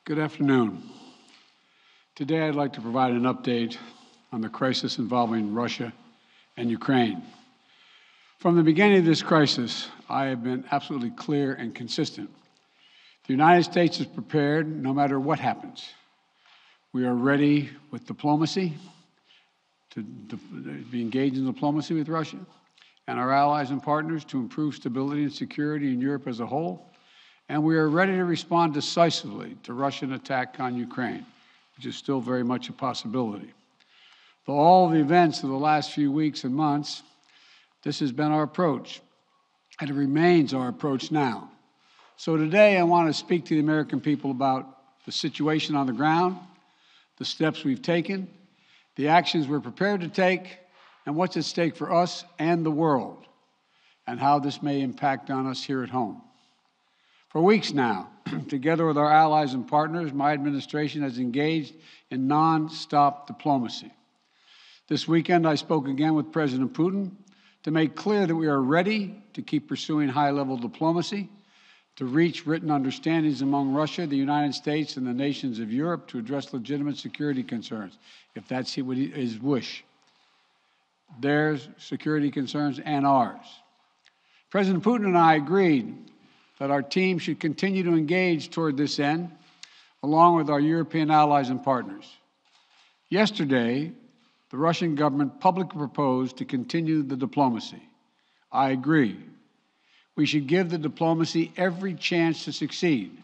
Good afternoon. Today I'd like to provide an update on the crisis involving Russia and Ukraine. From the beginning of this crisis, I have been absolutely clear and consistent. The United States is prepared no matter what happens. We are ready with diplomacy to be engaged in diplomacy with Russia and our allies and partners to improve stability and security in Europe as a whole. And we are ready to respond decisively to Russian attack on Ukraine, which is still very much a possibility. For all the events of the last few weeks and months, this has been our approach, and it remains our approach now. So today I want to speak to the American people about the situation on the ground, the steps we've taken, the actions we're prepared to take, and what's at stake for us and the world, and how this may impact on us here at home. For weeks now, together with our allies and partners, my administration has engaged in non-stop diplomacy. This weekend, I spoke again with President Putin to make clear that we are ready to keep pursuing high-level diplomacy, to reach written understandings among Russia, the United States, and the nations of Europe to address legitimate security concerns, if that's his wish. Their security concerns and ours. President Putin and I agreed that our team should continue to engage toward this end, along with our European allies and partners. Yesterday, the Russian government publicly proposed to continue the diplomacy. I agree. We should give the diplomacy every chance to succeed.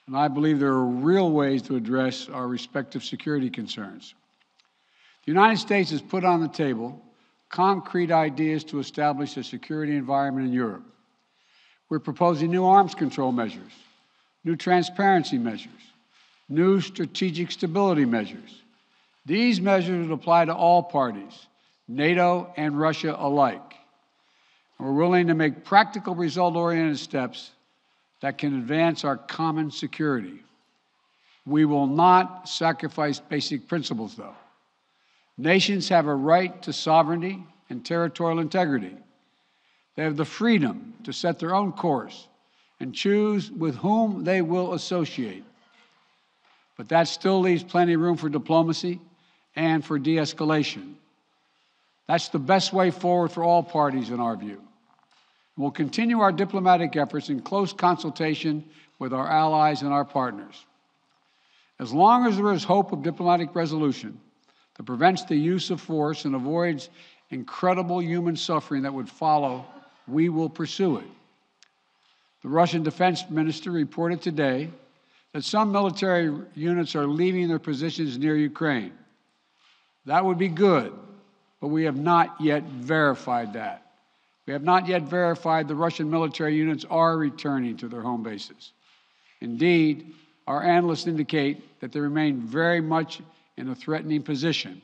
And I believe there are real ways to address our respective security concerns. The United States has put on the table concrete ideas to establish a security environment in Europe. We're proposing new arms control measures, new transparency measures, new strategic stability measures. These measures would apply to all parties, NATO and Russia alike. We're willing to make practical, result-oriented steps that can advance our common security. We will not sacrifice basic principles, though. Nations have a right to sovereignty and territorial integrity. They have the freedom to set their own course and choose with whom they will associate. But that still leaves plenty of room for diplomacy and for de-escalation. That's the best way forward for all parties, in our view. We'll continue our diplomatic efforts in close consultation with our allies and our partners. As long as there is hope of diplomatic resolution that prevents the use of force and avoids incredible human suffering that would follow, we will pursue it. The Russian defense minister reported today that some military units are leaving their positions near Ukraine. That would be good, but we have not yet verified that. We have not yet verified the Russian military units are returning to their home bases. Indeed, our analysts indicate that they remain very much in a threatening position.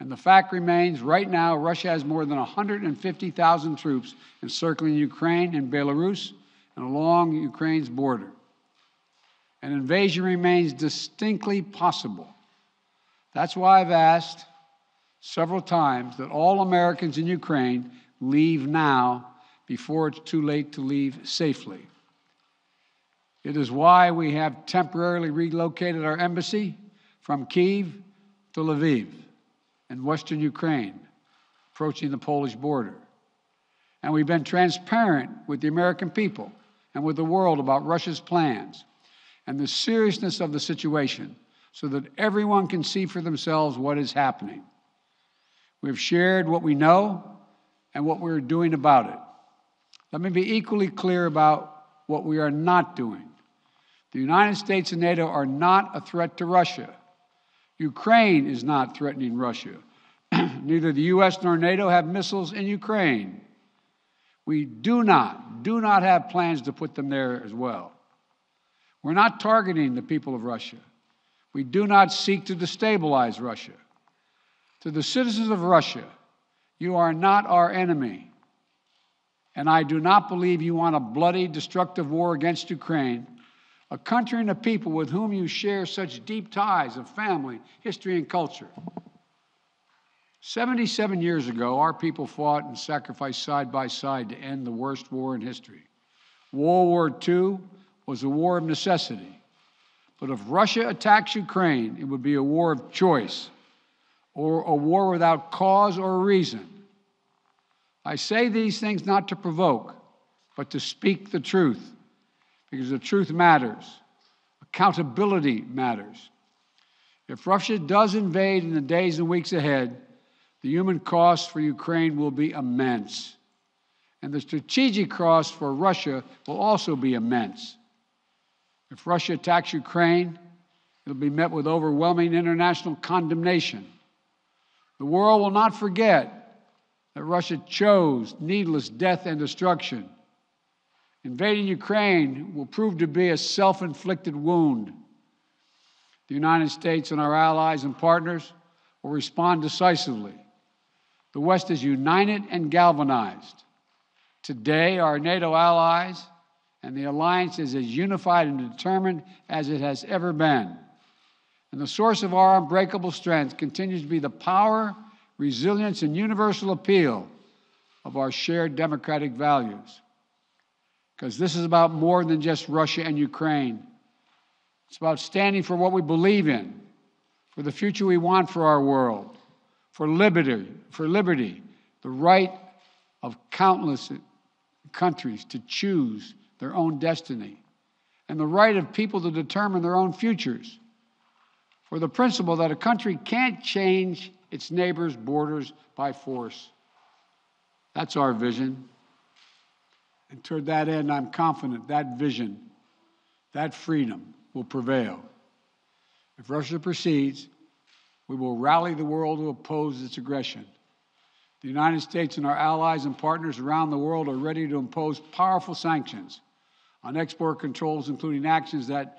And the fact remains, right now, Russia has more than 150,000 troops encircling Ukraine and Belarus and along Ukraine's border. An invasion remains distinctly possible. That's why I've asked several times that all Americans in Ukraine leave now before it's too late to leave safely. It is why we have temporarily relocated our embassy from Kyiv to Lviv in western Ukraine, approaching the Polish border. And we've been transparent with the American people and with the world about Russia's plans and the seriousness of the situation so that everyone can see for themselves what is happening. We've shared what we know and what we're doing about it. Let me be equally clear about what we are not doing. The United States and NATO are not a threat to Russia. Ukraine is not threatening Russia. Neither the U.S. nor NATO have missiles in Ukraine. We do not have plans to put them there as well. We're not targeting the people of Russia. We do not seek to destabilize Russia. To the citizens of Russia, you are not our enemy. And I do not believe you want a bloody, destructive war against Ukraine, a country and a people with whom you share such deep ties of family, history, and culture. 77 years ago, our people fought and sacrificed side by side to end the worst war in history. World War II was a war of necessity. But if Russia attacks Ukraine, it would be a war of choice or a war without cause or reason. I say these things not to provoke, but to speak the truth, because the truth matters. Accountability matters. If Russia does invade in the days and weeks ahead, the human cost for Ukraine will be immense. And the strategic cost for Russia will also be immense. If Russia attacks Ukraine, it'll be met with overwhelming international condemnation. The world will not forget that Russia chose needless death and destruction. Invading Ukraine will prove to be a self-inflicted wound. The United States and our allies and partners will respond decisively. The West is united and galvanized. Today, our NATO allies and the alliance is as unified and determined as it has ever been. And the source of our unbreakable strength continues to be the power, resilience, and universal appeal of our shared democratic values. Because this is about more than just Russia and Ukraine. It's about standing for what we believe in, for the future we want for our world, for liberty, the right of countless countries to choose their own destiny, and the right of people to determine their own futures, for the principle that a country can't change its neighbors' borders by force. That's our vision. And toward that end, I'm confident that vision, that freedom, will prevail. If Russia proceeds, we will rally the world to oppose its aggression. The United States and our allies and partners around the world are ready to impose powerful sanctions on export controls, including actions that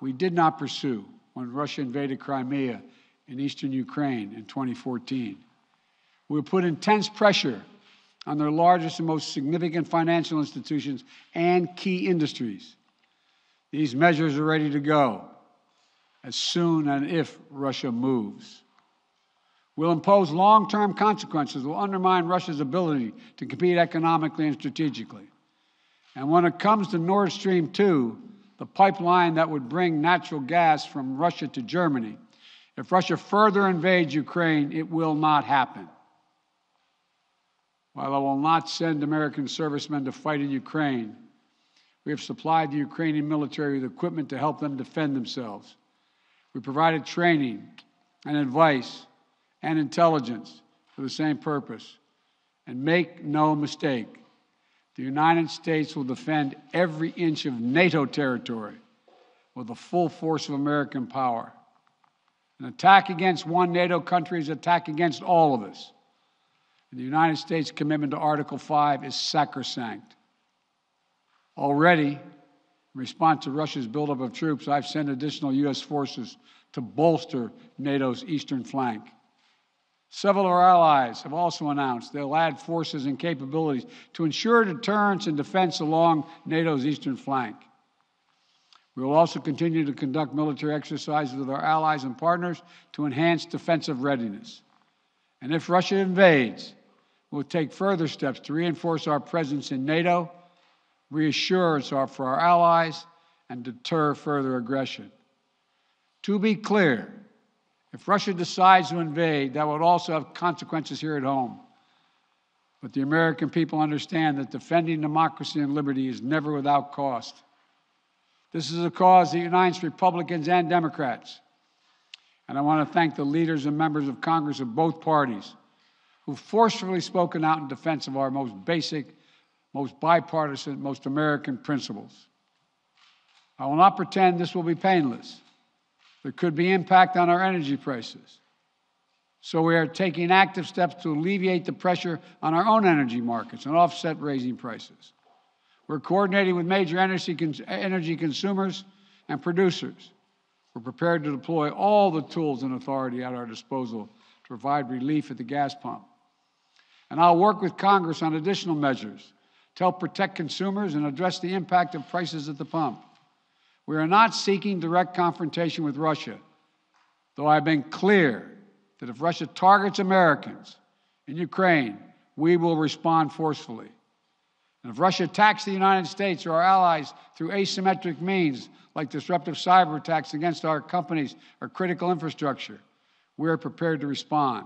we did not pursue when Russia invaded Crimea in eastern Ukraine in 2014. We will put intense pressure on their largest and most significant financial institutions and key industries. These measures are ready to go as soon and if Russia moves. We'll impose long-term consequences that will undermine Russia's ability to compete economically and strategically. And when it comes to Nord Stream 2, the pipeline that would bring natural gas from Russia to Germany, if Russia further invades Ukraine, it will not happen. While I will not send American servicemen to fight in Ukraine, we have supplied the Ukrainian military with equipment to help them defend themselves. We provided training and advice and intelligence for the same purpose. And make no mistake, the United States will defend every inch of NATO territory with the full force of American power. An attack against one NATO country is an attack against all of us. And the United States' commitment to Article 5 is sacrosanct. Already, in response to Russia's buildup of troops, I've sent additional U.S. forces to bolster NATO's eastern flank. Several of our allies have also announced they'll add forces and capabilities to ensure deterrence and defense along NATO's eastern flank. We will also continue to conduct military exercises with our allies and partners to enhance defensive readiness. And if Russia invades, we'll take further steps to reinforce our presence in NATO, reassure us for our allies, and deter further aggression. To be clear, if Russia decides to invade, that would also have consequences here at home. But the American people understand that defending democracy and liberty is never without cost. This is a cause that unites Republicans and Democrats. And I want to thank the leaders and members of Congress of both parties who've forcefully spoken out in defense of our most basic, most bipartisan, most American principles. I will not pretend this will be painless. There could be impact on our energy prices. So we are taking active steps to alleviate the pressure on our own energy markets and offset raising prices. We're coordinating with major energy consumers and producers. We're prepared to deploy all the tools and authority at our disposal to provide relief at the gas pump. And I'll work with Congress on additional measures to help protect consumers and address the impact of prices at the pump. We are not seeking direct confrontation with Russia, though I've been clear that if Russia targets Americans in Ukraine, we will respond forcefully. And if Russia attacks the United States or our allies through asymmetric means, like disruptive cyber attacks against our companies or critical infrastructure, we are prepared to respond.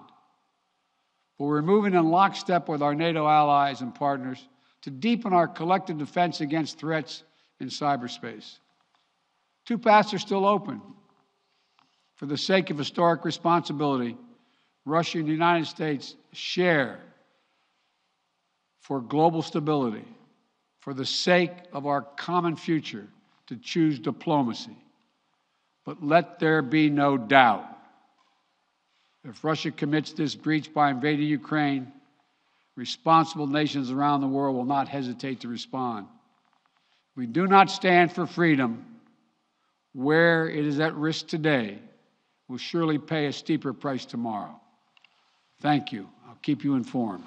But we're moving in lockstep with our NATO allies and partners to deepen our collective defense against threats in cyberspace. Two paths are still open. For the sake of historic responsibility, Russia and the United States share for global stability, for the sake of our common future, to choose diplomacy. But let there be no doubt. If Russia commits this breach by invading Ukraine, responsible nations around the world will not hesitate to respond. If we do not stand for freedom where it is at risk today, we'll surely pay a steeper price tomorrow. Thank you. I'll keep you informed.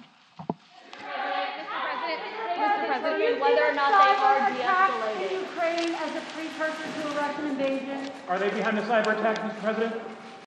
Mr. President, whether or not they are de-escalating. Ukraine as a precursor to a Russian invasion? Are they behind the cyber attack, Mr. President?